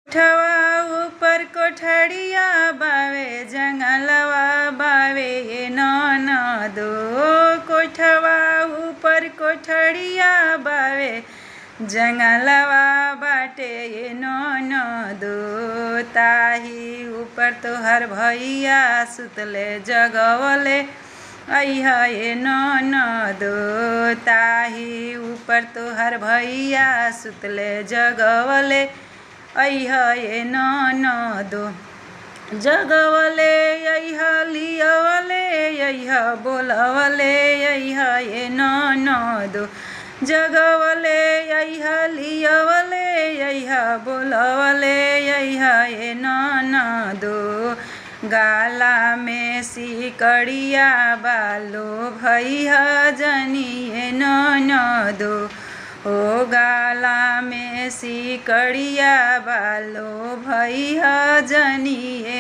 कोठवा ऊपर कोठड़िया बावे जंगलवा बावे ये ननदो। कोठवा ऊपर कोठड़िया बावे जंगलवा बाटे ये ननदो। ताही ऊपर तोहर भैया सुतले जगवले अइहा ये ननदो। ताही ऊपर तोहर भैया सुतले जगवले अइहा ये ननदो। जगवले अइहा लियवले अइहा बोलवले अइहा ये ननदो। जगवले अइहा लियवले अइहा बोलवले अइहा ये ननदो। गाला में सिकड़िया बालो भैया जनी ये ननदो। ओ गाला में सिकड़िया बालो भैया जनी ये